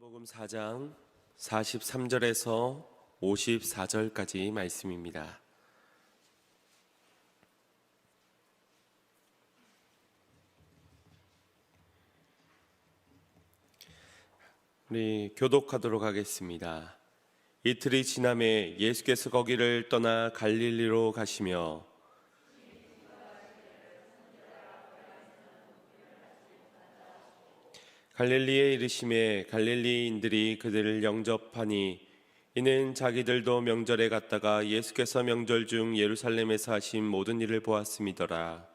요한복음 4장 43절에서 54절까지 말씀입니다. 우리 교독하도록 하겠습니다. 이틀이 지남에 예수께서 거기를 떠나 갈릴리로 가시며 갈릴리에 이르심에 갈릴리인들이 그들을 영접하니 이는 자기들도 명절에 갔다가 예수께서 명절 중 예루살렘에서 하신 모든 일을 보았음이더라.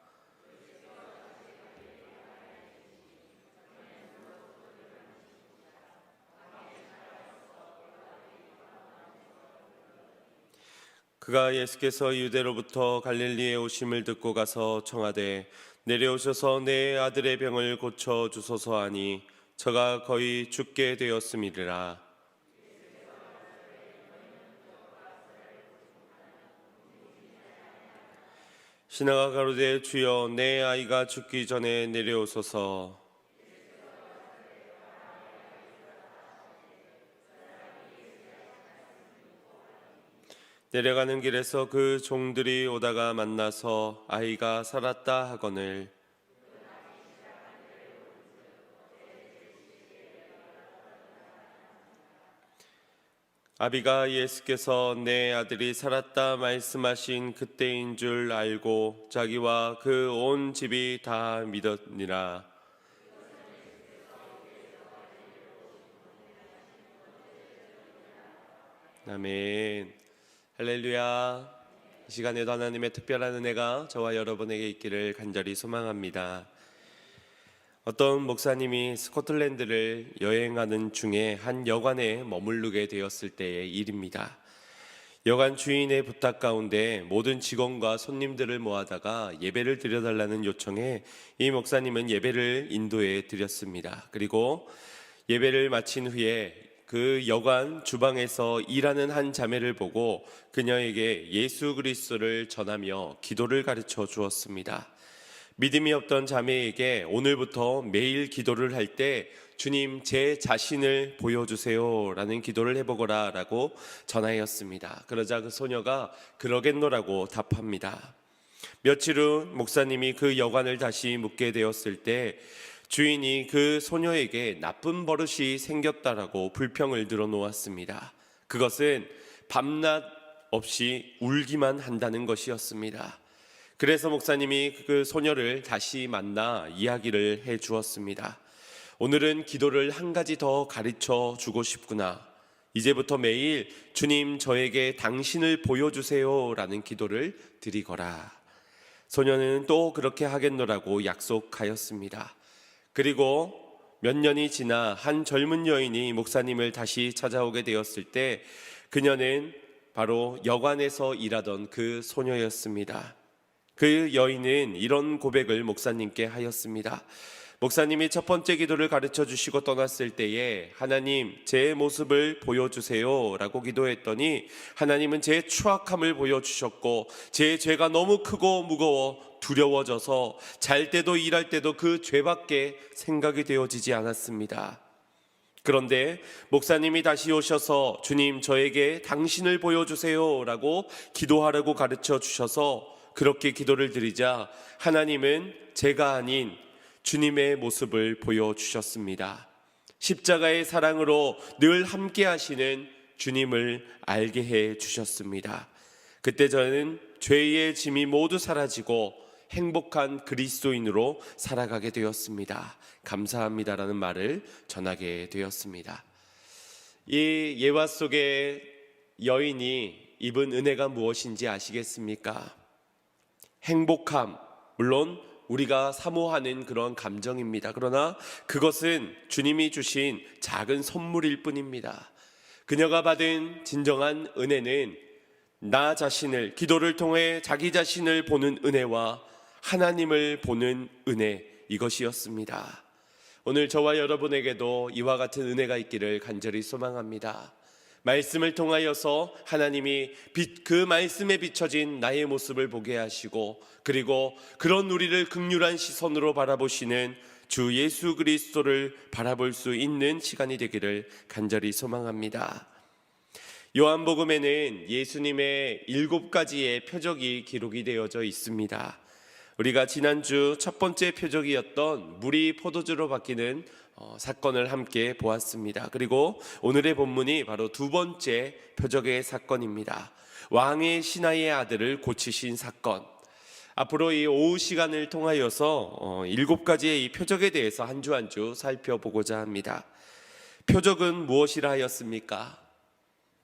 그가 예수께서 유대로부터 갈릴리에 오심을 듣고 가서 청하되 내려오셔서 내 아들의 병을 고쳐 주소서 하니 저가 거의 죽게 되었음이라. 신하가 가로되 주여 내 아이가 죽기 전에 내려오소서. 내려가는 길에서 그 종들이 오다가 만나서 아이가 살았다 하거늘 아비가 예수께서 내 아들이 살았다 말씀하신 그때인 줄 알고 자기와 그 온 집이 다 믿었니라. 아멘. 할렐루야. 이 시간에도 하나님의 특별한 은혜가 저와 여러분에게 있기를 간절히 소망합니다. 어떤 목사님이 스코틀랜드를 여행하는 중에 한 여관에 머무르게 되었을 때의 일입니다. 여관 주인의 부탁 가운데 모든 직원과 손님들을 모아다가 예배를 드려달라는 요청에 이 목사님은 예배를 인도해 드렸습니다. 그리고 예배를 마친 후에 그 여관 주방에서 일하는 한 자매를 보고 그녀에게 예수 그리스도를 전하며 기도를 가르쳐 주었습니다. 믿음이 없던 자매에게 오늘부터 매일 기도를 할 때 주님 제 자신을 보여주세요 라는 기도를 해보거라 라고 전하였습니다. 그러자 그 소녀가 그러겠노라고 답합니다. 며칠 후 목사님이 그 여관을 다시 묵게 되었을 때 주인이 그 소녀에게 나쁜 버릇이 생겼다라고 불평을 들어놓았습니다. 그것은 밤낮 없이 울기만 한다는 것이었습니다. 그래서 목사님이 그 소녀를 다시 만나 이야기를 해 주었습니다. 오늘은 기도를 한 가지 더 가르쳐 주고 싶구나. 이제부터 매일 주님 저에게 당신을 보여주세요 라는 기도를 드리거라. 소녀는 또 그렇게 하겠노라고 약속하였습니다. 그리고 몇 년이 지나 한 젊은 여인이 목사님을 다시 찾아오게 되었을 때 그녀는 바로 여관에서 일하던 그 소녀였습니다. 그 여인은 이런 고백을 목사님께 하였습니다. 목사님이 첫 번째 기도를 가르쳐 주시고 떠났을 때에 하나님 제 모습을 보여주세요 라고 기도했더니 하나님은 제 추악함을 보여주셨고 제 죄가 너무 크고 무거워 두려워져서 잘 때도 일할 때도 그 죄밖에 생각이 되어지지 않았습니다. 그런데 목사님이 다시 오셔서 주님 저에게 당신을 보여주세요 라고 기도하라고 가르쳐 주셔서 그렇게 기도를 드리자 하나님은 제가 아닌 주님의 모습을 보여주셨습니다. 십자가의 사랑으로 늘 함께 하시는 주님을 알게 해 주셨습니다. 그때 저는 죄의 짐이 모두 사라지고 행복한 그리스도인으로 살아가게 되었습니다. 감사합니다라는 말을 전하게 되었습니다. 이 예화 속의 여인이 입은 은혜가 무엇인지 아시겠습니까? 행복함, 물론 우리가 사모하는 그런 감정입니다. 그러나 그것은 주님이 주신 작은 선물일 뿐입니다. 그녀가 받은 진정한 은혜는 나 자신을, 기도를 통해 자기 자신을 보는 은혜와 하나님을 보는 은혜, 이것이었습니다. 오늘 저와 여러분에게도 이와 같은 은혜가 있기를 간절히 소망합니다. 말씀을 통하여서 하나님이 그 말씀에 비춰진 나의 모습을 보게 하시고 그리고 그런 우리를 긍휼한 시선으로 바라보시는 주 예수 그리스도를 바라볼 수 있는 시간이 되기를 간절히 소망합니다. 요한복음에는 예수님의 7가지의 표적이 기록이 되어져 있습니다. 우리가 지난주 첫 번째 표적이었던 물이 포도주로 바뀌는 사건을 함께 보았습니다. 그리고 오늘의 본문이 바로 두 번째 표적의 사건입니다. 왕의 신하의 아들을 고치신 사건. 앞으로 이 오후 시간을 통하여서 7가지의 이 표적에 대해서 한 주 한 주 살펴보고자 합니다. 표적은 무엇이라 하였습니까?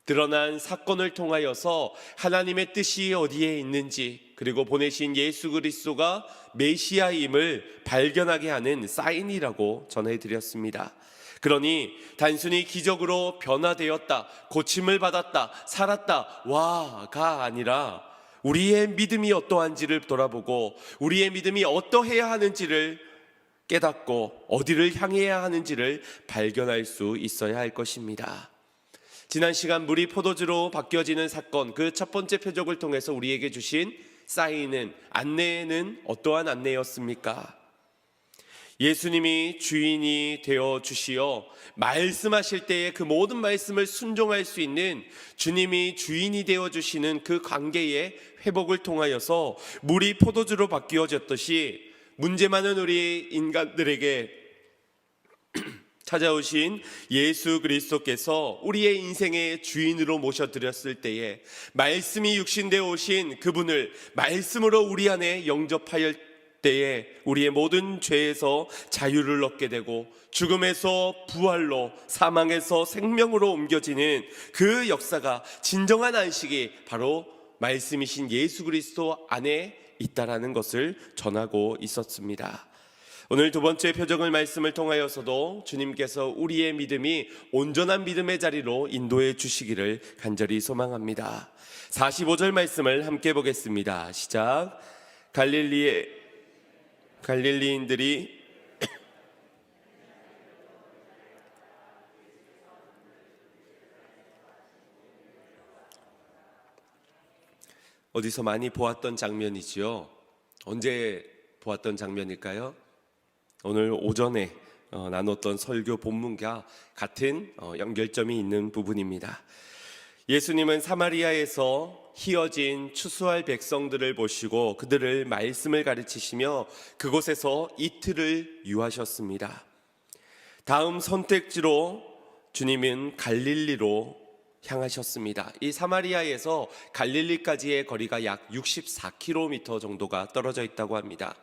드러난 사건을 통하여서 하나님의 뜻이 어디에 있는지, 그리고 보내신 예수 그리스도가 메시아임을 발견하게 하는 사인이라고 전해드렸습니다. 그러니 단순히 기적으로 변화되었다, 고침을 받았다, 살았다, 와가 아니라 우리의 믿음이 어떠한지를 돌아보고 우리의 믿음이 어떠해야 하는지를 깨닫고 어디를 향해야 하는지를 발견할 수 있어야 할 것입니다. 지난 시간 물이 포도주로 바뀌어지는 사건, 그 첫 번째 표적을 통해서 우리에게 주신 사인은, 안내는 어떠한 안내였습니까? 예수님이 주인이 되어 주시어 말씀하실 때에 그 모든 말씀을 순종할 수 있는 주님이 주인이 되어 주시는 그 관계의 회복을 통하여서 물이 포도주로 바뀌어졌듯이 문제 많은 우리 인간들에게 찾아오신 예수 그리스도께서 우리의 인생의 주인으로 모셔드렸을 때에 말씀이 육신되어 오신 그분을 말씀으로 우리 안에 영접하여 때에 우리의 모든 죄에서 자유를 얻게 되고 죽음에서 부활로, 사망에서 생명으로 옮겨지는 그 역사가, 진정한 안식이 바로 말씀이신 예수 그리스도 안에 있다라는 것을 전하고 있었습니다. 오늘 두 번째 표적의 말씀을 통하여서도 주님께서 우리의 믿음이 온전한 믿음의 자리로 인도해 주시기를 간절히 소망합니다. 45절 말씀을 함께 보겠습니다. 시작. 갈릴리인들이 어디서 많이 보았던 장면이지요. 언제 보았던 장면일까요? 오늘 오전에 나눴던 설교 본문과 같은 연결점이 있는 부분입니다. 예수님은 사마리아에서 희어진 추수할 백성들을 보시고 그들을 말씀을 가르치시며 그곳에서 이틀을 유하셨습니다. 다음 선택지로 주님은 갈릴리로 향하셨습니다. 이 사마리아에서 갈릴리까지의 거리가 약 64km 정도가 떨어져 있다고 합니다.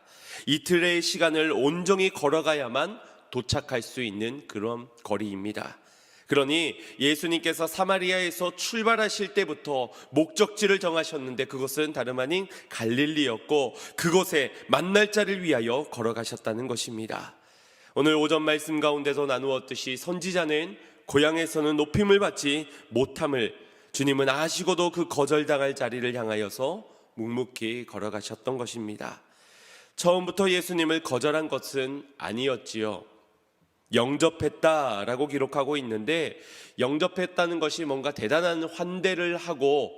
이틀의 시간을 온전히 걸어가야만 도착할 수 있는 그런 거리입니다. 그러니 예수님께서 사마리아에서 출발하실 때부터 목적지를 정하셨는데 그것은 다름 아닌 갈릴리였고 그곳에 만날 자를 위하여 걸어가셨다는 것입니다. 오늘 오전 말씀 가운데서 나누었듯이 선지자는 고향에서는 높임을 받지 못함을 주님은 아시고도 그 거절당할 자리를 향하여서 묵묵히 걸어가셨던 것입니다. 처음부터 예수님을 거절한 것은 아니었지요. 영접했다라고 기록하고 있는데 영접했다는 것이 뭔가 대단한 환대를 하고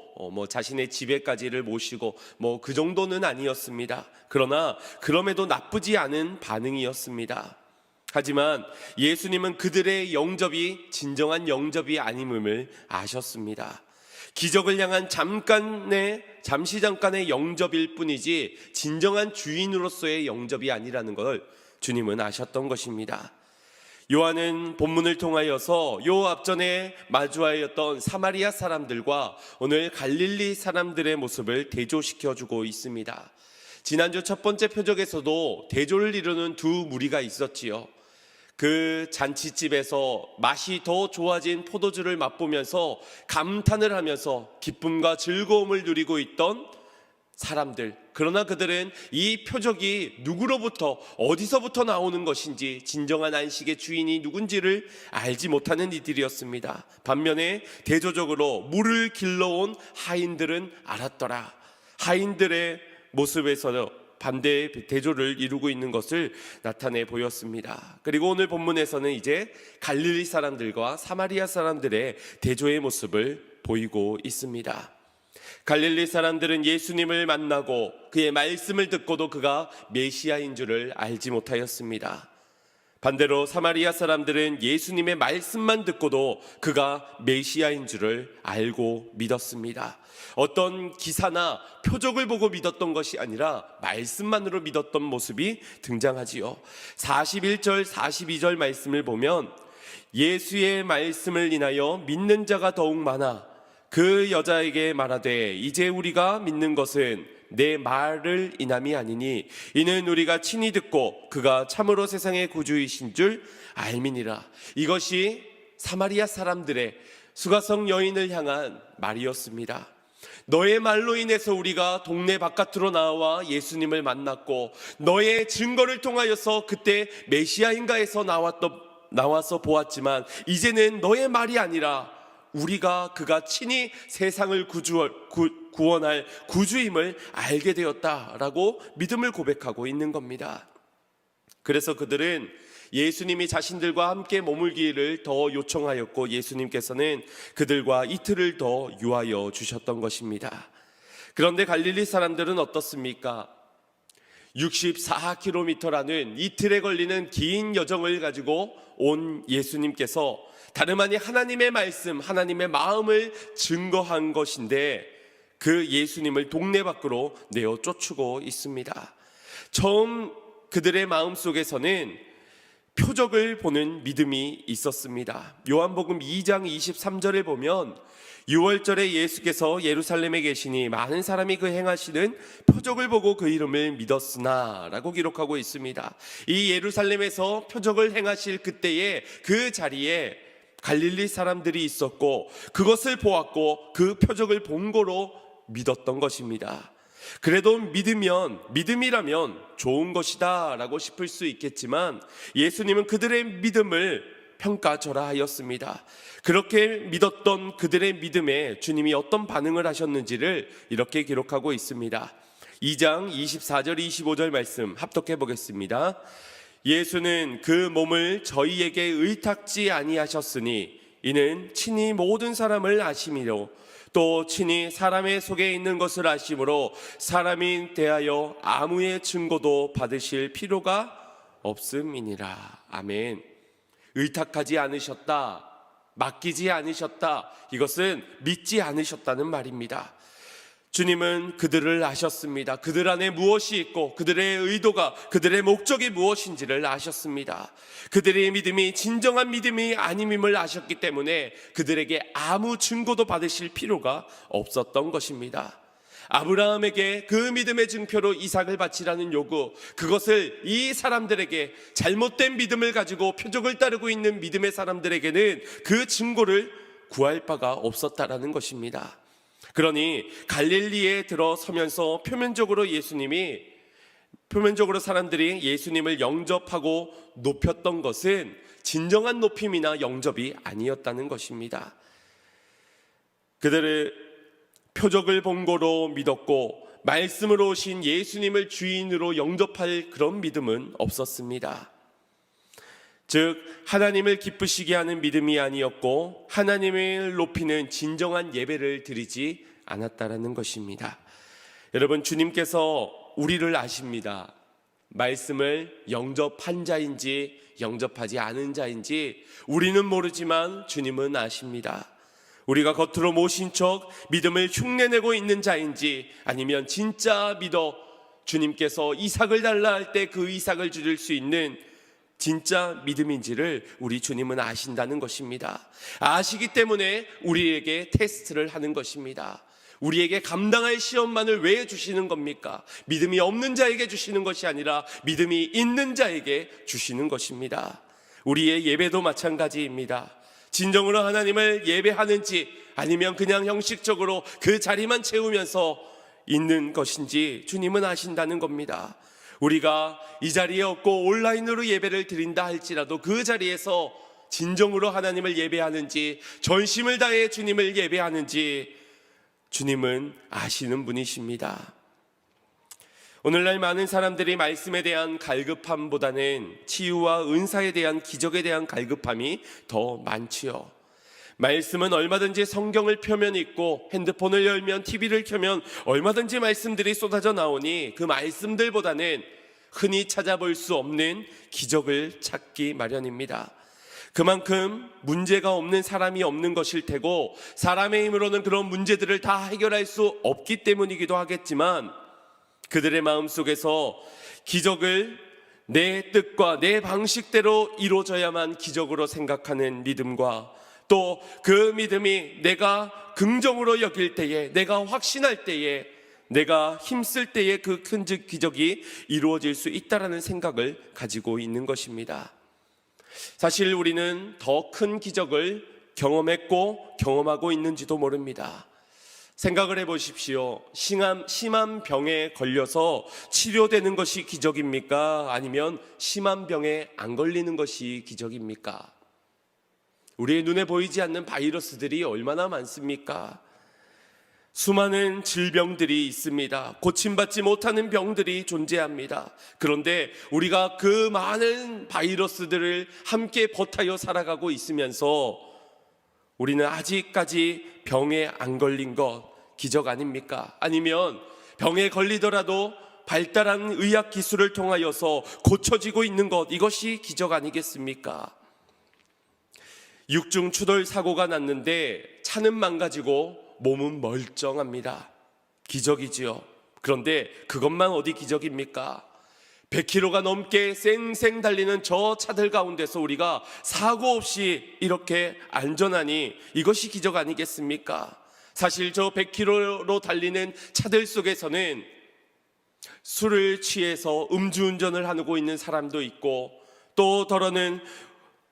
자신의 집에까지를 모시고 그 정도는 아니었습니다. 그러나 그럼에도 나쁘지 않은 반응이었습니다. 하지만 예수님은 그들의 영접이 진정한 영접이 아님을 아셨습니다. 기적을 향한 잠시 잠깐의 영접일 뿐이지 진정한 주인으로서의 영접이 아니라는 걸 주님은 아셨던 것입니다. 요한은 본문을 통하여서 요 앞전에 마주하였던 사마리아 사람들과 오늘 갈릴리 사람들의 모습을 대조시켜주고 있습니다. 지난주 첫 번째 표적에서도 대조를 이루는 두 무리가 있었지요. 그 잔치집에서 맛이 더 좋아진 포도주를 맛보면서 감탄을 하면서 기쁨과 즐거움을 누리고 있던 사람들, 그러나 그들은 이 표적이 누구로부터 어디서부터 나오는 것인지 진정한 안식의 주인이 누군지를 알지 못하는 이들이었습니다. 반면에 대조적으로 물을 길러온 하인들은 알았더라. 하인들의 모습에서 반대의 대조를 이루고 있는 것을 나타내 보였습니다. 그리고 오늘 본문에서는 이제 갈릴리 사람들과 사마리아 사람들의 대조의 모습을 보이고 있습니다. 갈릴리 사람들은 예수님을 만나고 그의 말씀을 듣고도 그가 메시아인 줄을 알지 못하였습니다. 반대로 사마리아 사람들은 예수님의 말씀만 듣고도 그가 메시아인 줄을 알고 믿었습니다. 어떤 기사나 표적을 보고 믿었던 것이 아니라 말씀만으로 믿었던 모습이 등장하지요. 41절 42절 말씀을 보면 예수의 말씀을 인하여 믿는 자가 더욱 많아 그 여자에게 말하되 이제 우리가 믿는 것은 내 말을 인함이 아니니 이는 우리가 친히 듣고 그가 참으로 세상의 구주이신 줄 알미니라. 이것이 사마리아 사람들의 수가성 여인을 향한 말이었습니다. 너의 말로 인해서 우리가 동네 바깥으로 나와 예수님을 만났고 너의 증거를 통하여서 그때 메시아인가 해서 나와서 보았지만 이제는 너의 말이 아니라 우리가 그가 친히 세상을 구원할 구주임을 알게 되었다라고 믿음을 고백하고 있는 겁니다. 그래서 그들은 예수님이 자신들과 함께 머물기를 더 요청하였고 예수님께서는 그들과 이틀을 더 유하여 주셨던 것입니다. 그런데 갈릴리 사람들은 어떻습니까? 64km라는 이틀에 걸리는 긴 여정을 가지고 온 예수님께서 다름 아닌 하나님의 말씀, 하나님의 마음을 증거한 것인데 그 예수님을 동네 밖으로 내어 쫓고 있습니다. 처음 그들의 마음속에서는 표적을 보는 믿음이 있었습니다. 요한복음 2장 23절을 보면 6월절에 예수께서 예루살렘에 계시니 많은 사람이 그 행하시는 표적을 보고 그 이름을 믿었으나 라고 기록하고 있습니다. 이 예루살렘에서 표적을 행하실 그때에 그 자리에 갈릴리 사람들이 있었고 그것을 보았고 그 표적을 본 거로 믿었던 것입니다. 그래도 믿음이라면 좋은 것이다 라고 싶을 수 있겠지만 예수님은 그들의 믿음을 평가절하하였습니다. 그렇게 믿었던 그들의 믿음에 주님이 어떤 반응을 하셨는지를 이렇게 기록하고 있습니다. 2장 24절 25절 말씀 합독해 보겠습니다. 예수는 그 몸을 저희에게 의탁지 아니하셨으니 이는 친히 모든 사람을 아심이요 또 친히 사람의 속에 있는 것을 아심으로 사람이 대하여 아무의 증거도 받으실 필요가 없음이니라. 아멘. 의탁하지 않으셨다, 맡기지 않으셨다, 이것은 믿지 않으셨다는 말입니다. 주님은 그들을 아셨습니다. 그들 안에 무엇이 있고 그들의 의도가, 그들의 목적이 무엇인지를 아셨습니다. 그들의 믿음이 진정한 믿음이 아님임을 아셨기 때문에 그들에게 아무 증거도 받으실 필요가 없었던 것입니다. 아브라함에게 그 믿음의 증표로 이삭을 바치라는 요구, 그것을 이 사람들에게, 잘못된 믿음을 가지고 표적을 따르고 있는 믿음의 사람들에게는 그 증거를 구할 바가 없었다라는 것입니다. 그러니 갈릴리에 들어서면서 표면적으로 사람들이 예수님을 영접하고 높였던 것은 진정한 높임이나 영접이 아니었다는 것입니다. 그들의 표적을 본 거로 믿었고 말씀으로 오신 예수님을 주인으로 영접할 그런 믿음은 없었습니다. 즉 하나님을 기쁘시게 하는 믿음이 아니었고 하나님을 높이는 진정한 예배를 드리지 않았다라는 것입니다. 여러분, 주님께서 우리를 아십니다. 말씀을 영접한 자인지 영접하지 않은 자인지 우리는 모르지만 주님은 아십니다. 우리가 겉으로 모신 척 믿음을 흉내내고 있는 자인지 아니면 진짜 믿어 주님께서 이삭을 달라 할 때 그 이삭을 주실 수 있는 진짜 믿음인지를 우리 주님은 아신다는 것입니다. 아시기 때문에 우리에게 테스트를 하는 것입니다. 우리에게 감당할 시험만을 왜 주시는 겁니까? 믿음이 없는 자에게 주시는 것이 아니라 믿음이 있는 자에게 주시는 것입니다. 우리의 예배도 마찬가지입니다. 진정으로 하나님을 예배하는지 아니면 그냥 형식적으로 그 자리만 채우면서 있는 것인지 주님은 아신다는 겁니다. 우리가 이 자리에 없고 온라인으로 예배를 드린다 할지라도 그 자리에서 진정으로 하나님을 예배하는지 전심을 다해 주님을 예배하는지 주님은 아시는 분이십니다. 오늘날 많은 사람들이 말씀에 대한 갈급함보다는 치유와 은사에 대한, 기적에 대한 갈급함이 더 많지요. 말씀은 얼마든지 성경을 펴면 있고 핸드폰을 열면 TV를 켜면 얼마든지 말씀들이 쏟아져 나오니 그 말씀들보다는 흔히 찾아볼 수 없는 기적을 찾기 마련입니다. 그만큼 문제가 없는 사람이 없는 것일 테고 사람의 힘으로는 그런 문제들을 다 해결할 수 없기 때문이기도 하겠지만, 그들의 마음속에서 기적을 내 뜻과 내 방식대로 이루어져야만 기적으로 생각하는 믿음과, 또 그 믿음이 내가 긍정으로 여길 때에, 내가 확신할 때에, 내가 힘쓸 때에 그 큰 기적이 이루어질 수 있다라는 생각을 가지고 있는 것입니다. 사실 우리는 더 큰 기적을 경험했고 경험하고 있는지도 모릅니다. 생각을 해보십시오. 심한 병에 걸려서 치료되는 것이 기적입니까? 아니면 심한 병에 안 걸리는 것이 기적입니까? 우리의 눈에 보이지 않는 바이러스들이 얼마나 많습니까? 수많은 질병들이 있습니다. 고침받지 못하는 병들이 존재합니다. 그런데 우리가 그 많은 바이러스들을 함께 버타여 살아가고 있으면서 우리는 아직까지 병에 안 걸린 것 기적 아닙니까? 아니면 병에 걸리더라도 발달한 의학 기술을 통하여서 고쳐지고 있는 것, 이것이 기적 아니겠습니까? 육중 추돌 사고가 났는데 차는 망가지고 몸은 멀쩡합니다. 기적이지요. 그런데 그것만 어디 기적입니까? 100km가 넘게 쌩쌩 달리는 저 차들 가운데서 우리가 사고 없이 이렇게 안전하니 이것이 기적 아니겠습니까? 사실 저 100km로 달리는 차들 속에서는 술을 취해서 음주운전을 하고 있는 사람도 있고, 또 더러는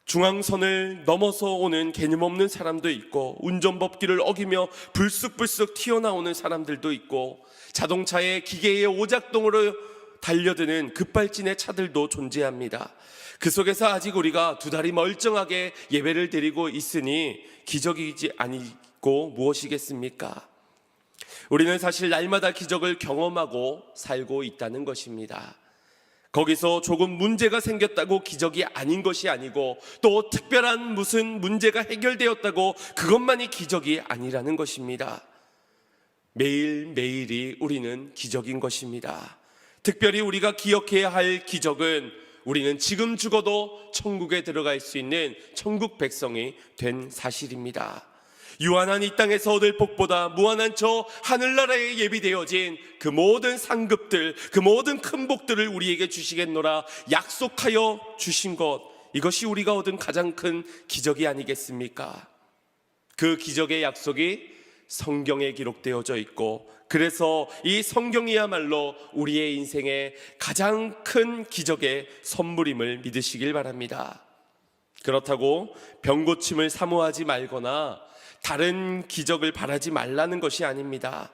중앙선을 넘어서 오는 개념 없는 사람도 있고, 운전법규를 어기며 불쑥불쑥 튀어나오는 사람들도 있고, 자동차의 기계의 오작동으로 달려드는 급발진의 차들도 존재합니다. 그 속에서 아직 우리가 두 다리 멀쩡하게 예배를 드리고 있으니 기적이지 아니고 무엇이겠습니까? 우리는 사실 날마다 기적을 경험하고 살고 있다는 것입니다. 거기서 조금 문제가 생겼다고 기적이 아닌 것이 아니고, 또 특별한 무슨 문제가 해결되었다고 그것만이 기적이 아니라는 것입니다. 매일매일이 우리는 기적인 것입니다. 특별히 우리가 기억해야 할 기적은 우리는 지금 죽어도 천국에 들어갈 수 있는 천국 백성이 된 사실입니다. 유한한 이 땅에서 얻을 복보다 무한한 저 하늘나라에 예비되어진 그 모든 상급들, 그 모든 큰 복들을 우리에게 주시겠노라 약속하여 주신 것, 이것이 우리가 얻은 가장 큰 기적이 아니겠습니까? 그 기적의 약속이 성경에 기록되어져 있고, 그래서 이 성경이야말로 우리의 인생의 가장 큰 기적의 선물임을 믿으시길 바랍니다. 그렇다고 병고침을 사모하지 말거나 다른 기적을 바라지 말라는 것이 아닙니다.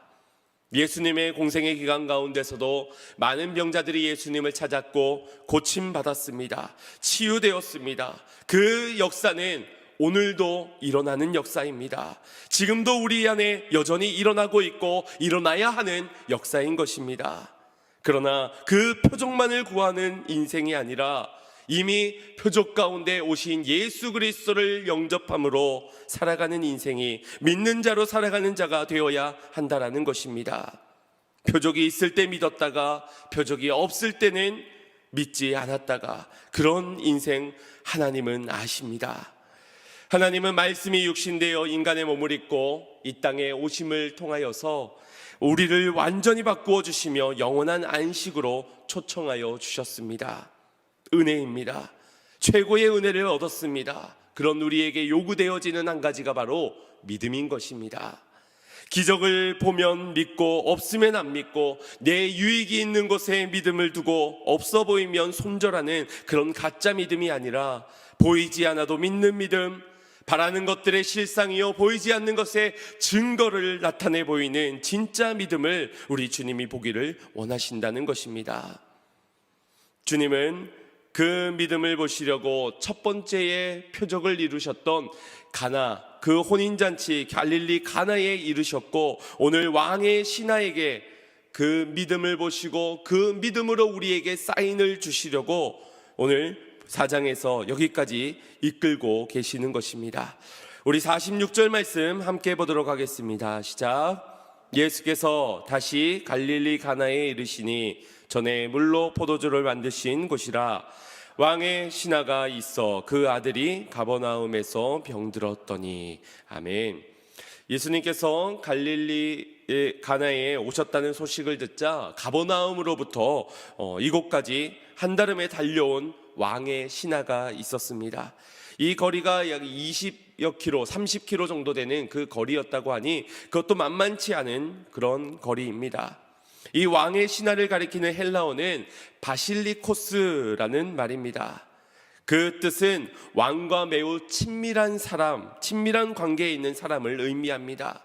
예수님의 공생의 기간 가운데서도 많은 병자들이 예수님을 찾았고 고침받았습니다. 치유되었습니다. 그 역사는 오늘도 일어나는 역사입니다. 지금도 우리 안에 여전히 일어나고 있고 일어나야 하는 역사인 것입니다. 그러나 그 표적만을 구하는 인생이 아니라 이미 표적 가운데 오신 예수 그리스도를 영접함으로 살아가는 인생이 믿는 자로 살아가는 자가 되어야 한다라는 것입니다. 표적이 있을 때 믿었다가 표적이 없을 때는 믿지 않았다가, 그런 인생 하나님은 아십니다. 하나님은 말씀이 육신되어 인간의 몸을 입고 이 땅에 오심을 통하여서 우리를 완전히 바꾸어 주시며 영원한 안식으로 초청하여 주셨습니다. 은혜입니다. 최고의 은혜를 얻었습니다. 그런 우리에게 요구되어지는 한 가지가 바로 믿음인 것입니다. 기적을 보면 믿고 없으면 안 믿고, 내 유익이 있는 곳에 믿음을 두고 없어 보이면 손절하는 그런 가짜 믿음이 아니라 보이지 않아도 믿는 믿음, 바라는 것들의 실상이요 보이지 않는 것의 증거를 나타내 보이는 진짜 믿음을 우리 주님이 보기를 원하신다는 것입니다. 주님은 그 믿음을 보시려고 첫 번째의 표적을 이루셨던 가나, 그 혼인잔치 갈릴리 가나에 이르셨고, 오늘 왕의 신하에게 그 믿음을 보시고 그 믿음으로 우리에게 사인을 주시려고 오늘 4장에서 여기까지 이끌고 계시는 것입니다. 우리 46절 말씀 함께 보도록 하겠습니다. 시작. 예수께서 다시 갈릴리 가나에 이르시니 전에 물로 포도주를 만드신 곳이라. 왕의 신하가 있어 그 아들이 가버나움에서 병들었더니. 아멘. 예수님께서 갈릴리의 가나에 오셨다는 소식을 듣자 가버나움으로부터 이곳까지 한달음에 달려온 왕의 신하가 있었습니다. 이 거리가 약 20여 킬로, 30킬로 정도 되는 그 거리였다고 하니 그것도 만만치 않은 그런 거리입니다. 이 왕의 신하를 가리키는 헬라어는 바실리코스라는 말입니다. 그 뜻은 왕과 매우 친밀한 사람, 친밀한 관계에 있는 사람을 의미합니다.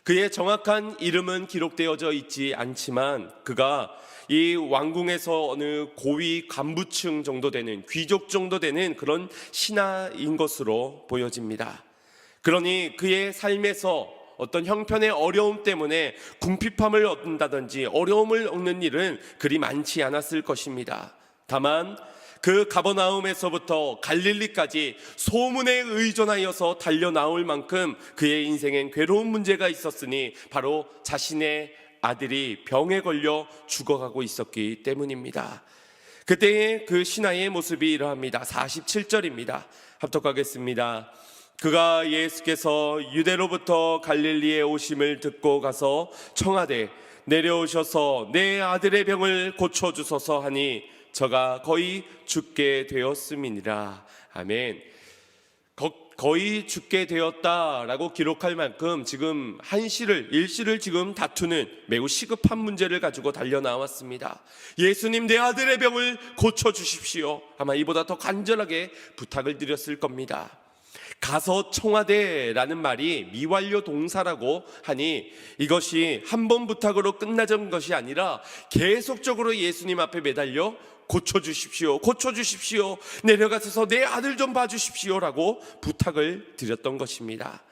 그의 정확한 이름은 기록되어져 있지 않지만 그가 이 왕궁에서 어느 고위 간부층 정도 되는, 귀족 정도 되는 그런 신하인 것으로 보여집니다. 그러니 그의 삶에서 어떤 형편의 어려움 때문에 궁핍함을 얻는다든지 어려움을 얻는 일은 그리 많지 않았을 것입니다. 다만 그 가버나움에서부터 갈릴리까지 소문에 의존하여서 달려나올 만큼 그의 인생엔 괴로운 문제가 있었으니 바로 자신의 아들이 병에 걸려 죽어가고 있었기 때문입니다. 그때의 그 신하의 모습이 이러합니다. 47절입니다. 합독하겠습니다. 그가 예수께서 유대로부터 갈릴리에 오심을 듣고 가서 청하되 내려오셔서 내 아들의 병을 고쳐주소서 하니 저가 거의 죽게 되었음이니라. 아멘. 거의 죽게 되었다라고 기록할 만큼 지금 일시를 지금 다투는 매우 시급한 문제를 가지고 달려 나왔습니다. 예수님, 내 아들의 병을 고쳐주십시오. 아마 이보다 더 간절하게 부탁을 드렸을 겁니다. 가서 청하되라는 말이 미완료 동사라고 하니 이것이 한 번 부탁으로 끝나던 것이 아니라 계속적으로 예수님 앞에 매달려 고쳐주십시오, 고쳐주십시오, 내려가셔서 내 아들 좀 봐주십시오 라고 부탁을 드렸던 것입니다.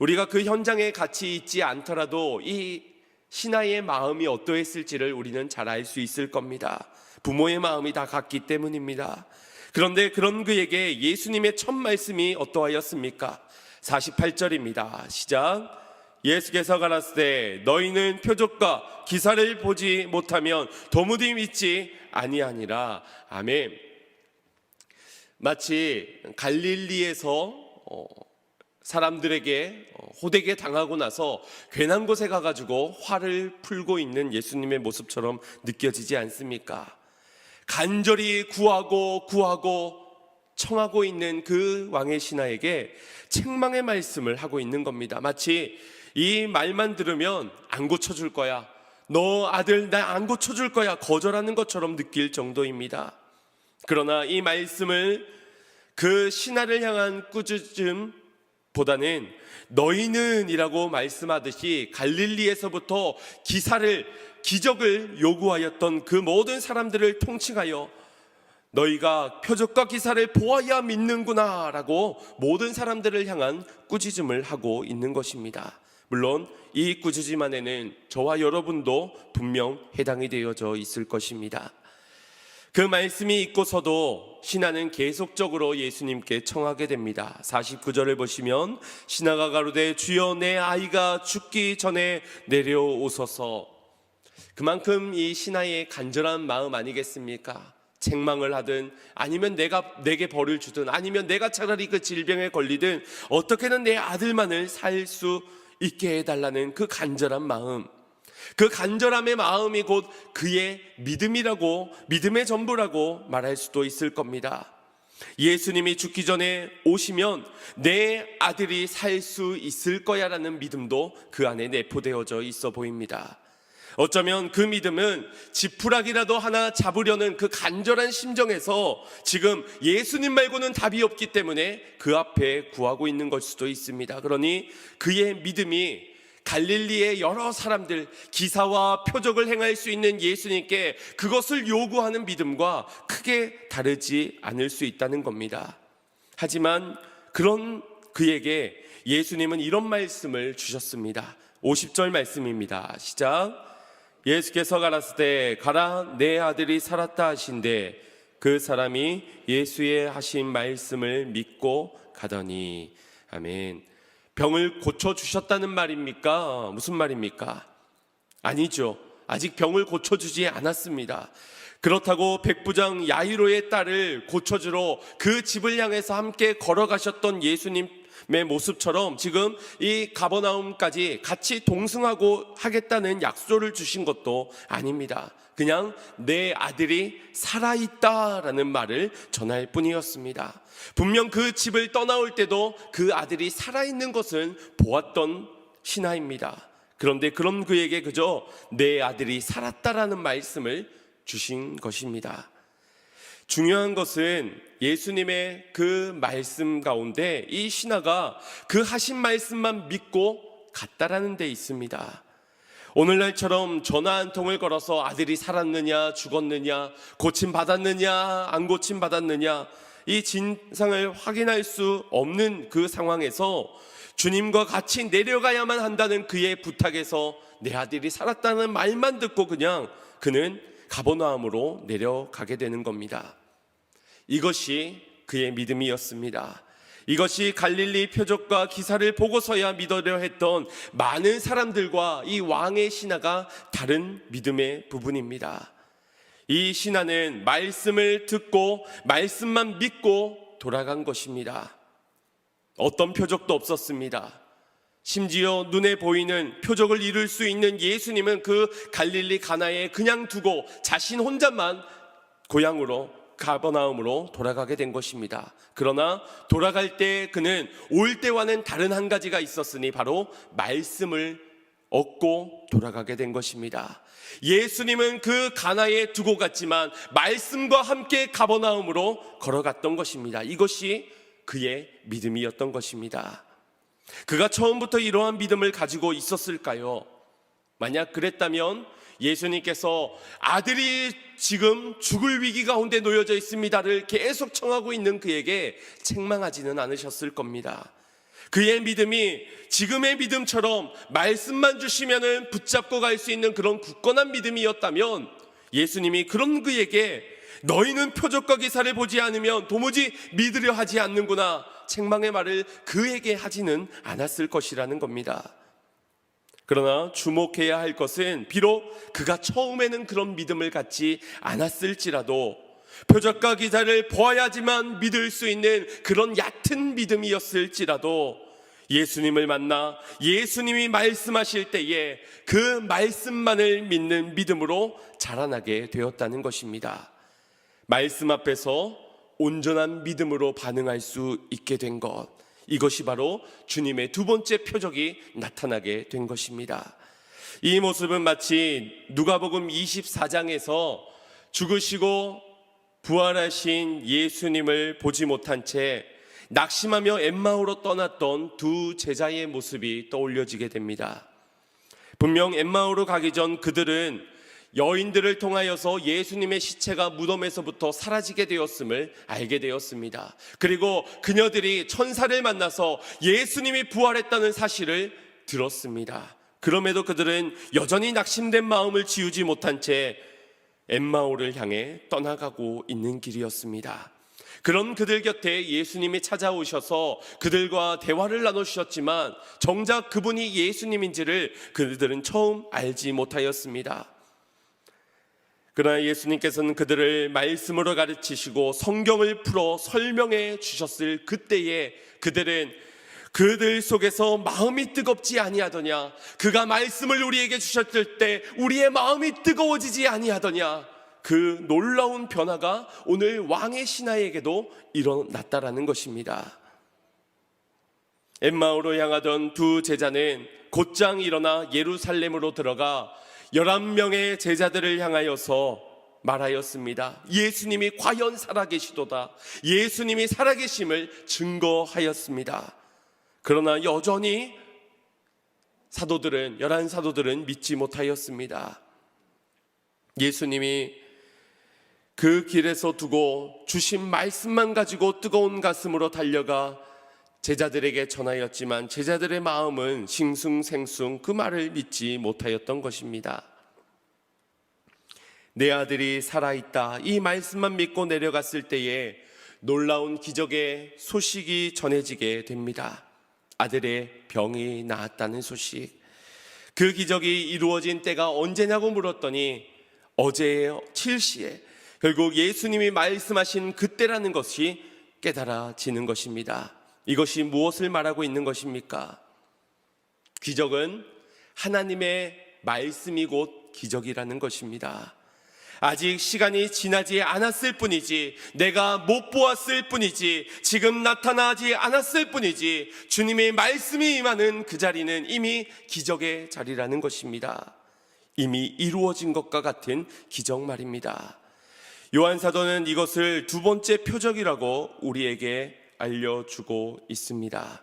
우리가 그 현장에 같이 있지 않더라도 이 신하의 마음이 어떠했을지를 우리는 잘 알 수 있을 겁니다. 부모의 마음이 다 같기 때문입니다. 그런데 그런 그에게 예수님의 첫 말씀이 어떠하였습니까? 48절입니다. 시작. 예수께서 가라사대 너희는 표적과 기사를 보지 못하면 도무지 믿지 아니하니라. 아멘. 마치 갈릴리에서 사람들에게 호되게 당하고 나서 괜한 곳에 가가지고 화를 풀고 있는 예수님의 모습처럼 느껴지지 않습니까? 간절히 구하고 청하고 있는 그 왕의 신하에게 책망의 말씀을 하고 있는 겁니다. 마치 이 말만 들으면 안 고쳐줄 거야, 너 아들 나 안 고쳐줄 거야, 거절하는 것처럼 느낄 정도입니다. 그러나 이 말씀을 그 신하를 향한 꾸짖음보다는 너희는 이라고 말씀하듯이 갈릴리에서부터 기적을 요구하였던 그 모든 사람들을 통칭하여 너희가 표적과 기사를 보아야 믿는구나 라고 모든 사람들을 향한 꾸짖음을 하고 있는 것입니다. 물론 이 꾸짖음 안에는 저와 여러분도 분명 해당이 되어져 있을 것입니다. 그 말씀이 있고서도 신하는 계속적으로 예수님께 청하게 됩니다. 49절을 보시면 신하가 가로되 주여 내 아이가 죽기 전에 내려오소서. 그만큼 이 신하의 간절한 마음 아니겠습니까? 책망을 하든 아니면 내게 벌을 주든 아니면 내가 차라리 그 질병에 걸리든 어떻게든 내 아들만을 살 수 있게 해달라는 그 간절한 마음, 그 간절함의 마음이 곧 그의 믿음의 전부라고 말할 수도 있을 겁니다. 예수님이 죽기 전에 오시면 내 아들이 살 수 있을 거야 라는 믿음도 그 안에 내포되어져 있어 보입니다. 어쩌면 그 믿음은 지푸라기라도 하나 잡으려는 그 간절한 심정에서 지금 예수님 말고는 답이 없기 때문에 그 앞에 구하고 있는 걸 수도 있습니다. 그러니 그의 믿음이 갈릴리의 여러 사람들, 기사와 표적을 행할 수 있는 예수님께 그것을 요구하는 믿음과 크게 다르지 않을 수 있다는 겁니다. 하지만 그런 그에게 예수님은 이런 말씀을 주셨습니다. 50절 말씀입니다. 시작. 예수께서 가라사대 가라 내 아들이 살았다 하신대 그 사람이 예수의 하신 말씀을 믿고 가더니. 아멘. 병을 고쳐주셨다는 말입니까? 무슨 말입니까? 아니죠. 아직 병을 고쳐주지 않았습니다. 그렇다고 백부장 야이로의 딸을 고쳐주러 그 집을 향해서 함께 걸어가셨던 예수님의 모습처럼 지금 이 가버나움까지 같이 동승하고 하겠다는 약속을 주신 것도 아닙니다. 그냥 내 아들이 살아있다라는 말을 전할 뿐이었습니다. 분명 그 집을 떠나올 때도 그 아들이 살아있는 것은 보았던 신하입니다. 그런데 그런 그에게 그저 내 아들이 살았다라는 말씀을 주신 것입니다. 중요한 것은 예수님의 그 말씀 가운데 이 신하가 그 하신 말씀만 믿고 갔다라는 데 있습니다. 오늘날처럼 전화 한 통을 걸어서 아들이 살았느냐 죽었느냐 고침받았느냐 안 고침받았느냐 이 진상을 확인할 수 없는 그 상황에서 주님과 같이 내려가야만 한다는 그의 부탁에서 내 아들이 살았다는 말만 듣고 그냥 그는 가버나움으로 내려가게 되는 겁니다. 이것이 그의 믿음이었습니다. 이것이 갈릴리 표적과 기사를 보고서야 믿으려 했던 많은 사람들과 이 왕의 신하가 다른 믿음의 부분입니다. 이 신하는 말씀을 듣고 말씀만 믿고 돌아간 것입니다. 어떤 표적도 없었습니다. 심지어 눈에 보이는 표적을 이룰 수 있는 예수님은 그 갈릴리 가나에 그냥 두고 자신 혼자만 고향으로 가버나움으로 돌아가게 된 것입니다. 그러나 돌아갈 때 그는 올 때와는 다른 한 가지가 있었으니 바로 말씀을 얻고 돌아가게 된 것입니다. 예수님은 그 가나에 두고 갔지만 말씀과 함께 가버나움으로 걸어갔던 것입니다. 이것이 그의 믿음이었던 것입니다. 그가 처음부터 이러한 믿음을 가지고 있었을까요? 만약 그랬다면 예수님께서 아들이 지금 죽을 위기 가운데 놓여져 있습니다를 계속 청하고 있는 그에게 책망하지는 않으셨을 겁니다. 그의 믿음이 지금의 믿음처럼 말씀만 주시면은 붙잡고 갈 수 있는 그런 굳건한 믿음이었다면 예수님이 그런 그에게 너희는 표적과 기사를 보지 않으면 도무지 믿으려 하지 않는구나 책망의 말을 그에게 하지는 않았을 것이라는 겁니다. 그러나 주목해야 할 것은 비록 그가 처음에는 그런 믿음을 갖지 않았을지라도 표적과 기사를 보아야지만 믿을 수 있는 그런 얕은 믿음이었을지라도 예수님을 만나 예수님이 말씀하실 때에 그 말씀만을 믿는 믿음으로 자라나게 되었다는 것입니다. 말씀 앞에서 온전한 믿음으로 반응할 수 있게 된 것, 이것이 바로 주님의 두 번째 표적이 나타나게 된 것입니다. 이 모습은 마치 누가복음 24장에서 죽으시고 부활하신 예수님을 보지 못한 채 낙심하며 엠마오로 떠났던 두 제자의 모습이 떠올려지게 됩니다. 분명 엠마오로 가기 전 그들은 여인들을 통하여서 예수님의 시체가 무덤에서부터 사라지게 되었음을 알게 되었습니다. 그리고 그녀들이 천사를 만나서 예수님이 부활했다는 사실을 들었습니다. 그럼에도 그들은 여전히 낙심된 마음을 지우지 못한 채 엠마오를 향해 떠나가고 있는 길이었습니다. 그런 그들 곁에 예수님이 찾아오셔서 그들과 대화를 나누셨지만 정작 그분이 예수님인지를 그들은 처음 알지 못하였습니다. 그러나 예수님께서는 그들을 말씀으로 가르치시고 성경을 풀어 설명해 주셨을 그때에 그들은 그들 속에서 마음이 뜨겁지 아니하더냐, 그가 말씀을 우리에게 주셨을 때 우리의 마음이 뜨거워지지 아니하더냐, 그 놀라운 변화가 오늘 왕의 신하에게도 일어났다라는 것입니다. 엠마오로 향하던 두 제자는 곧장 일어나 예루살렘으로 들어가 11명의 제자들을 향하여서 말하였습니다. 예수님이 과연 살아계시도다. 예수님이 살아계심을 증거하였습니다. 그러나 여전히 사도들은 11사도들은 믿지 못하였습니다. 예수님이 그 길에서 두고 주신 말씀만 가지고 뜨거운 가슴으로 달려가 제자들에게 전하였지만 제자들의 마음은 싱숭생숭 그 말을 믿지 못하였던 것입니다. 내 아들이 살아있다, 이 말씀만 믿고 내려갔을 때에 놀라운 기적의 소식이 전해지게 됩니다. 아들의 병이 나았다는 소식. 그 그 기적이 이루어진 때가 언제냐고 물었더니 어제 7시에 결국 예수님이 말씀하신 그때라는 것이 깨달아지는 것입니다. 이것이 무엇을 말하고 있는 것입니까? 기적은 하나님의 말씀이 곧 기적이라는 것입니다. 아직 시간이 지나지 않았을 뿐이지, 내가 못 보았을 뿐이지, 지금 나타나지 않았을 뿐이지, 주님의 말씀이 임하는 그 자리는 이미 기적의 자리라는 것입니다. 이미 이루어진 것과 같은 기적 말입니다. 요한 사도는 이것을 두 번째 표적이라고 우리에게 알려주고 있습니다.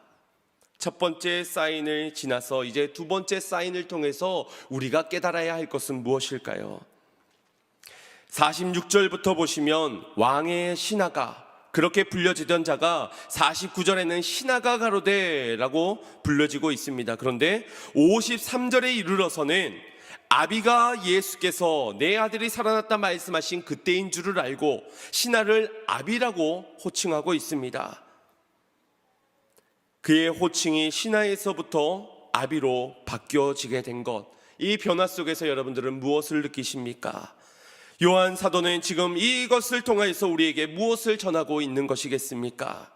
첫 번째 사인을 지나서 이제 두 번째 사인을 통해서 우리가 깨달아야 할 것은 무엇일까요? 46절부터 보시면 왕의 신하가, 그렇게 불려지던 자가 49절에는 신하가 가로되라고 불려지고 있습니다. 그런데 53절에 이르러서는 아비가 예수께서 내 아들이 살아났다 말씀하신 그때인 줄을 알고 신하를 아비라고 호칭하고 있습니다. 그의 호칭이 신하에서부터 아비로 바뀌어지게 된 것, 이 변화 속에서 여러분들은 무엇을 느끼십니까? 요한 사도는 지금 이것을 통해서 우리에게 무엇을 전하고 있는 것이겠습니까?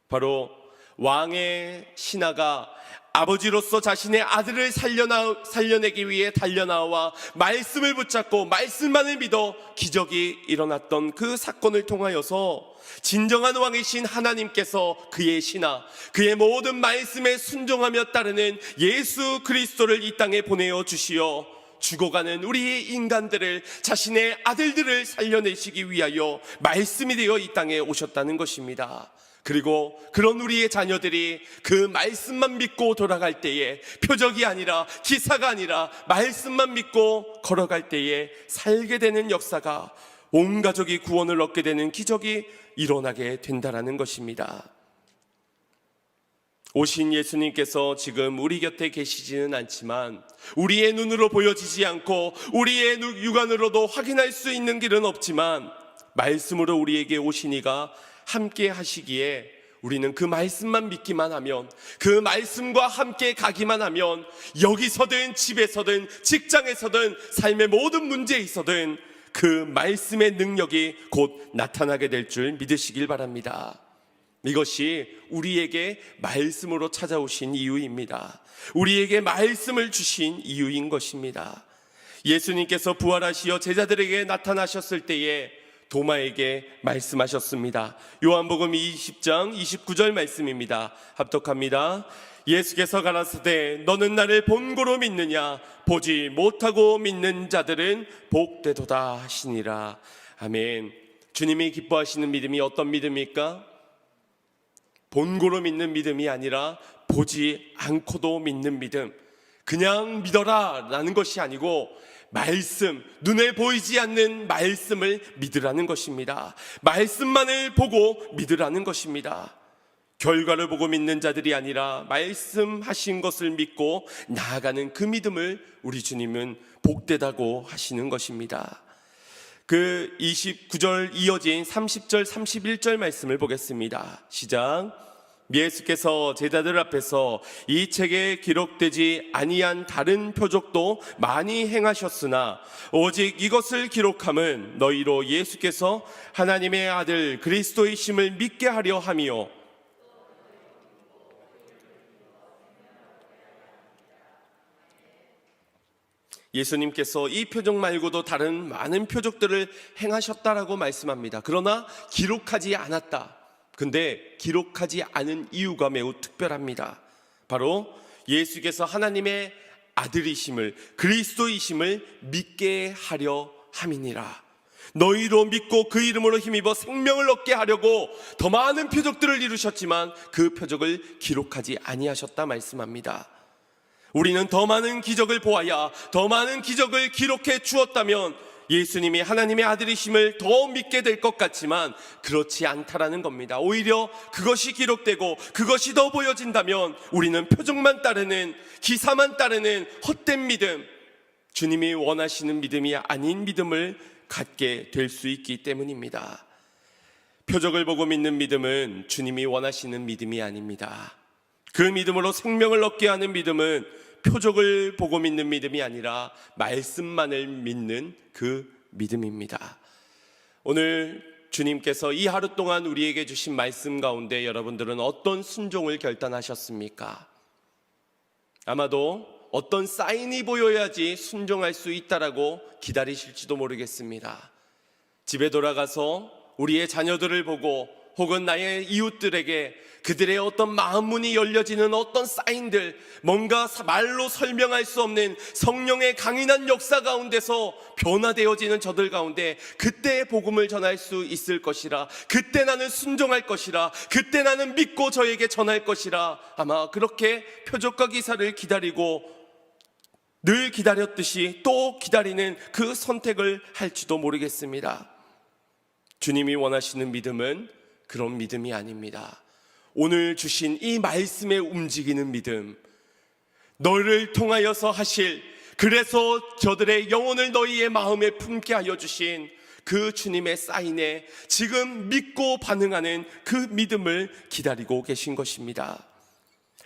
바로 왕의 신하가 아버지로서 자신의 아들을 살려내기 위해 달려나와 말씀을 붙잡고 말씀만을 믿어 기적이 일어났던 그 사건을 통하여서 진정한 왕이신 하나님께서 그의 신하, 그의 모든 말씀에 순종하며 따르는 예수 그리스도를 이 땅에 보내어 주시어 죽어가는 우리 인간들을, 자신의 아들들을 살려내시기 위하여 말씀이 되어 이 땅에 오셨다는 것입니다. 그리고 그런 우리의 자녀들이 그 말씀만 믿고 돌아갈 때에, 표적이 아니라, 기사가 아니라 말씀만 믿고 걸어갈 때에 살게 되는 역사가, 온 가족이 구원을 얻게 되는 기적이 일어나게 된다는 것입니다. 오신 예수님께서 지금 우리 곁에 계시지는 않지만, 우리의 눈으로 보여지지 않고 우리의 육안으로도 확인할 수 있는 길은 없지만 말씀으로 우리에게 오신 이가 함께 하시기에 우리는 그 말씀만 믿기만 하면, 그 말씀과 함께 가기만 하면, 여기서든 집에서든 직장에서든 삶의 모든 문제에 있어든 그 말씀의 능력이 곧 나타나게 될 줄 믿으시길 바랍니다. 이것이 우리에게 말씀으로 찾아오신 이유입니다. 우리에게 말씀을 주신 이유인 것입니다. 예수님께서 부활하시어 제자들에게 나타나셨을 때에 도마에게 말씀하셨습니다. 요한복음 20장 29절 말씀입니다. 합독합니다. 예수께서 가라사대 너는 나를 본고로 믿느냐? 보지 못하고 믿는 자들은 복되도다 하시니라. 아멘. 주님이 기뻐하시는 믿음이 어떤 믿음입니까? 본고로 믿는 믿음이 아니라 보지 않고도 믿는 믿음. 그냥 믿어라 라는 것이 아니고 말씀, 눈에 보이지 않는 말씀을 믿으라는 것입니다. 말씀만을 보고 믿으라는 것입니다. 결과를 보고 믿는 자들이 아니라 말씀하신 것을 믿고 나아가는 그 믿음을 우리 주님은 복되다고 하시는 것입니다. 그 29절 이어진 30절 31절 말씀을 보겠습니다. 시작. 예수께서 제자들 앞에서 이 책에 기록되지 아니한 다른 표적도 많이 행하셨으나 오직 이것을 기록함은 너희로 예수께서 하나님의 아들 그리스도이심을 믿게 하려 함이요 예수님께서 이 표적 말고도 다른 많은 표적들을 행하셨다라고 말씀합니다. 그러나 기록하지 않았다. 근데 기록하지 않은 이유가 매우 특별합니다. 바로 예수께서 하나님의 아들이심을, 그리스도이심을 믿게 하려 함이니라. 너희로 믿고 그 이름으로 힘입어 생명을 얻게 하려고 더 많은 표적들을 이루셨지만 그 표적을 기록하지 아니하셨다 말씀합니다. 우리는 더 많은 기적을 보아야, 더 많은 기적을 기록해 주었다면 예수님이 하나님의 아들이심을 더 믿게 될 것 같지만 그렇지 않다라는 겁니다. 오히려 그것이 기록되고 그것이 더 보여진다면 우리는 표적만 따르는, 기사만 따르는 헛된 믿음, 주님이 원하시는 믿음이 아닌 믿음을 갖게 될 수 있기 때문입니다. 표적을 보고 믿는 믿음은 주님이 원하시는 믿음이 아닙니다. 그 믿음으로 생명을 얻게 하는 믿음은 표적을 보고 믿는 믿음이 아니라 말씀만을 믿는 그 믿음입니다. 오늘 주님께서 이 하루 동안 우리에게 주신 말씀 가운데 여러분들은 어떤 순종을 결단하셨습니까? 아마도 어떤 사인이 보여야지 순종할 수 있다라고 기다리실지도 모르겠습니다. 집에 돌아가서 우리의 자녀들을 보고 혹은 나의 이웃들에게 그들의 어떤 마음 문이 열려지는 어떤 사인들, 뭔가 말로 설명할 수 없는 성령의 강인한 역사 가운데서 변화되어지는 저들 가운데 그때 복음을 전할 수 있을 것이라, 그때 나는 순종할 것이라, 그때 나는 믿고 저에게 전할 것이라, 아마 그렇게 표적과 기사를 기다리고 늘 기다렸듯이 또 기다리는 그 선택을 할지도 모르겠습니다. 주님이 원하시는 믿음은 그런 믿음이 아닙니다. 오늘 주신 이 말씀에 움직이는 믿음, 너를 통하여서 하실, 그래서 저들의 영혼을 너희의 마음에 품게 하여 주신 그 주님의 사인에 지금 믿고 반응하는 그 믿음을 기다리고 계신 것입니다.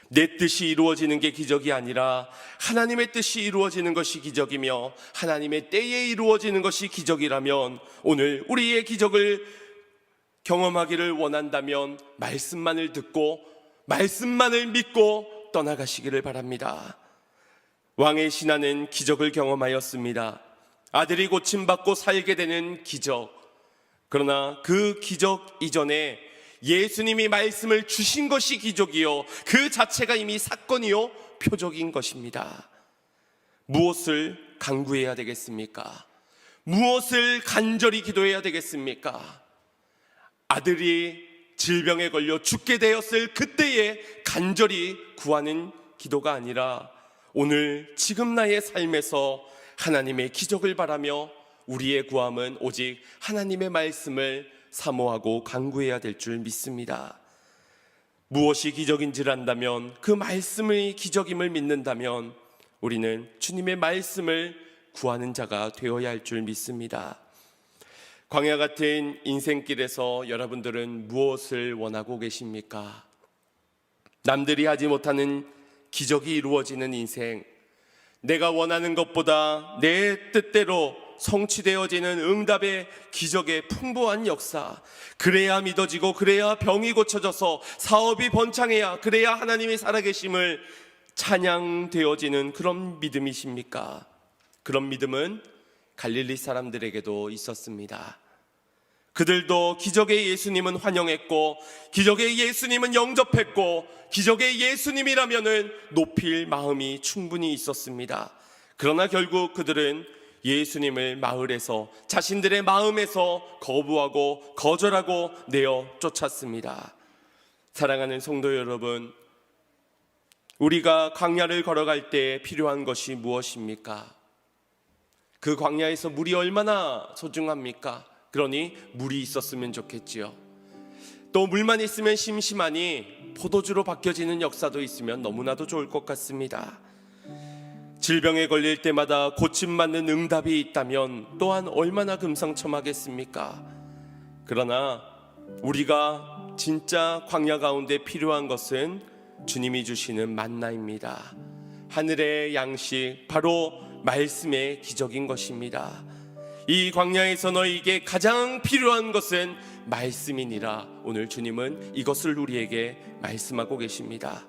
내 뜻이 이루어지는 게 기적이 아니라 하나님의 뜻이 이루어지는 것이 기적이며 하나님의 때에 이루어지는 것이 기적이라면, 오늘 우리의 기적을 경험하기를 원한다면 말씀만을 듣고 말씀만을 믿고 떠나가시기를 바랍니다. 왕의 신하는 기적을 경험하였습니다. 아들이 고침받고 살게 되는 기적. 그러나 그 기적 이전에 예수님이 말씀을 주신 것이 기적이요, 그 자체가 이미 사건이요 표적인 것입니다. 무엇을 간구해야 되겠습니까? 무엇을 간절히 기도해야 되겠습니까? 아들이 질병에 걸려 죽게 되었을 그때에 간절히 구하는 기도가 아니라 오늘 지금 나의 삶에서 하나님의 기적을 바라며 우리의 구함은 오직 하나님의 말씀을 사모하고 간구해야 될 줄 믿습니다. 무엇이 기적인지를 안다면, 그 말씀의 기적임을 믿는다면 우리는 주님의 말씀을 구하는 자가 되어야 할 줄 믿습니다. 광야 같은 인생길에서 여러분들은 무엇을 원하고 계십니까? 남들이 하지 못하는 기적이 이루어지는 인생, 내가 원하는 것보다 내 뜻대로 성취되어지는 응답의 기적의 풍부한 역사, 그래야 믿어지고 그래야 병이 고쳐져서 사업이 번창해야, 그래야 하나님이 살아계심을 찬양되어지는 그런 믿음이십니까? 그런 믿음은 갈릴리 사람들에게도 있었습니다. 그들도 기적의 예수님은 환영했고, 기적의 예수님은 영접했고, 기적의 예수님이라면은 높일 마음이 충분히 있었습니다. 그러나 결국 그들은 예수님을 마을에서, 자신들의 마음에서 거부하고 거절하고 내어 쫓았습니다. 사랑하는 성도 여러분, 우리가 광야를 걸어갈 때 필요한 것이 무엇입니까? 그 광야에서 물이 얼마나 소중합니까? 그러니 물이 있었으면 좋겠지요. 또 물만 있으면 심심하니 포도주로 바뀌어지는 역사도 있으면 너무나도 좋을 것 같습니다. 질병에 걸릴 때마다 고침받는 응답이 있다면 또한 얼마나 금상첨화겠습니까? 그러나 우리가 진짜 광야 가운데 필요한 것은 주님이 주시는 만나입니다. 하늘의 양식, 바로 말씀의 기적인 것입니다. 이 광야에서 너희에게 가장 필요한 것은 말씀이니라. 오늘 주님은 이것을 우리에게 말씀하고 계십니다.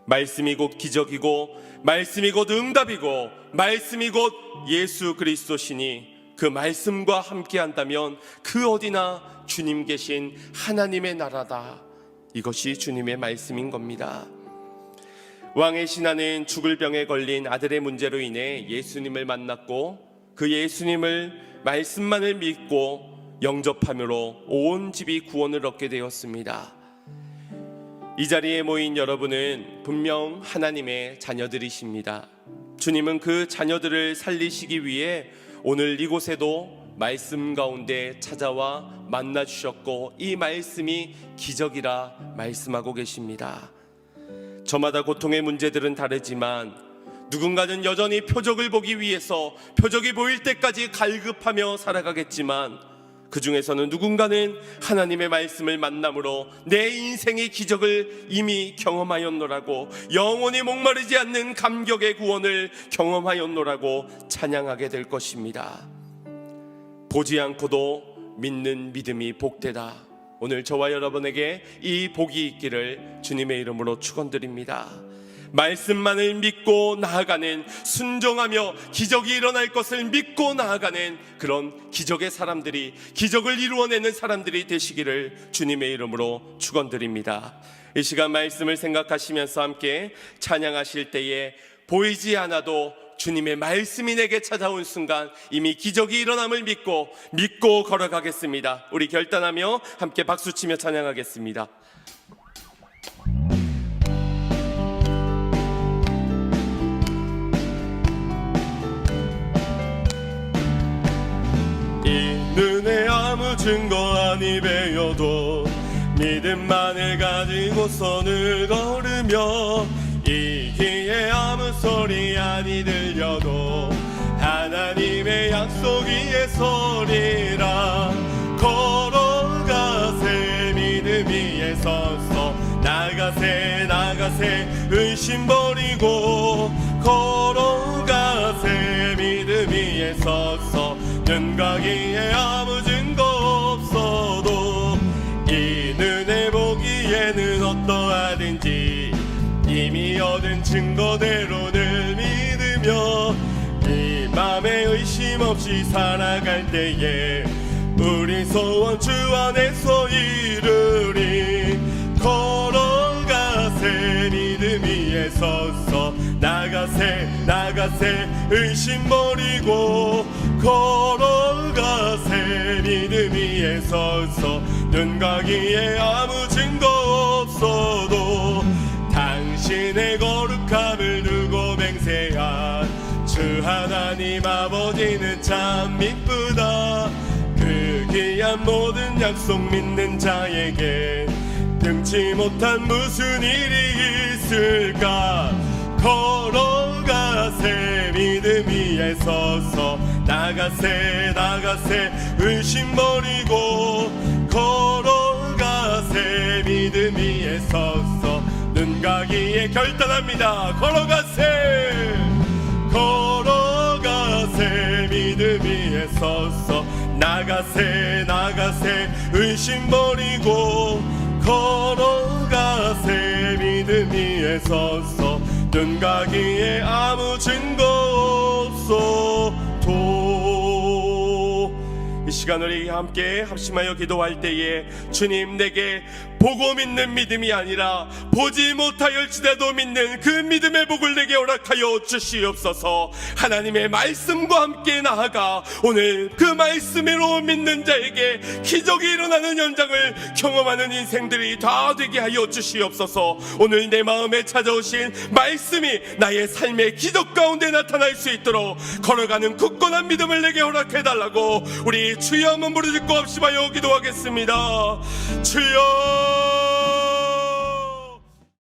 말씀이 곧 기적이고, 말씀이 곧 응답이고, 말씀이 곧 예수 그리스도시니, 그 말씀과 함께 한다면 그 어디나 주님 계신 하나님의 나라다. 이것이 주님의 말씀인 겁니다. 왕의 신하는 죽을 병에 걸린 아들의 문제로 인해 예수님을 만났고, 그 예수님을 말씀만을 믿고 영접함으로 온 집이 구원을 얻게 되었습니다. 이 자리에 모인 여러분은 분명 하나님의 자녀들이십니다. 주님은 그 자녀들을 살리시기 위해 오늘 이곳에도 말씀 가운데 찾아와 만나 주셨고, 이 말씀이 기적이라 말씀하고 계십니다. 저마다 고통의 문제들은 다르지만 누군가는 여전히 표적을 보기 위해서 표적이 보일 때까지 갈급하며 살아가겠지만, 그 중에서는 누군가는 하나님의 말씀을 만남으로 내 인생의 기적을 이미 경험하였노라고, 영원히 목마르지 않는 감격의 구원을 경험하였노라고 찬양하게 될 것입니다. 보지 않고도 믿는 믿음이 복되다. 오늘 저와 여러분에게 이 복이 있기를 주님의 이름으로 축원드립니다. 말씀만을 믿고 나아가는, 순종하며 기적이 일어날 것을 믿고 나아가는 그런 기적의 사람들이, 기적을 이루어내는 사람들이 되시기를 주님의 이름으로 축원드립니다. 이 시간 말씀을 생각하시면서 함께 찬양하실 때에 보이지 않아도 주님의 말씀이 내게 찾아온 순간 이미 기적이 일어남을 믿고 걸어가겠습니다. 우리 결단하며 함께 박수치며 찬양하겠습니다. 눈에 아무 증거 아니 배워도 믿음만을 가지고 손을 걸으며, 이 귀에 아무 소리 아니 들려도 하나님의 약속 위에 서리라. 걸어가세 믿음 위에 서서, 나가세 의심 버리고, 걸어가세 믿음 위에 서서, 눈과 귀에 아무 증거 없어도 이 눈에 보기에는 어떠하든지 이미 얻은 증거대로 늘 믿으며, 이 맘에 의심 없이 살아갈 때에 우리 소원 주 안에서 이루리. 걸어가세 믿음 위에 서서, 나가세 의심 버리고, 걸어가세 믿음 위에 서서, 눈과 귀에 아무 증거 없어도 당신의 거룩함을 두고 맹세한 주 하나님 아버지는 참 미쁘다. 그 귀한 모든 약속 믿는 자에게 등치 못한 무슨 일이 있을까. 걸어가세 믿음 위에 서서, 나가세 의심 버리고, 걸어가세 믿음 위에 서서, 눈과 귀에 결단합니다. 걸어가세 믿음 위에 서서, 나가세 의심 버리고, 걸어가세 믿음 위에 서서, 눈과 귀에 아무 증거 없어도. 이 시간 우리 함께 합심하여 기도할 때에 주님, 내게 보고 믿는 믿음이 아니라 보지 못하였지라도 믿는 그 믿음의 복을 내게 허락하여 주시옵소서. 하나님의 말씀과 함께 나아가 오늘 그 말씀으로 믿는 자에게 기적이 일어나는 현장을 경험하는 인생들이 다 되게 하여 주시옵소서. 오늘 내 마음에 찾아오신 말씀이 나의 삶의 기적 가운데 나타날 수 있도록 걸어가는 굳건한 믿음을 내게 허락해달라고 우리 주여 한번 부르짖고 합심하여 기도하겠습니다. 주여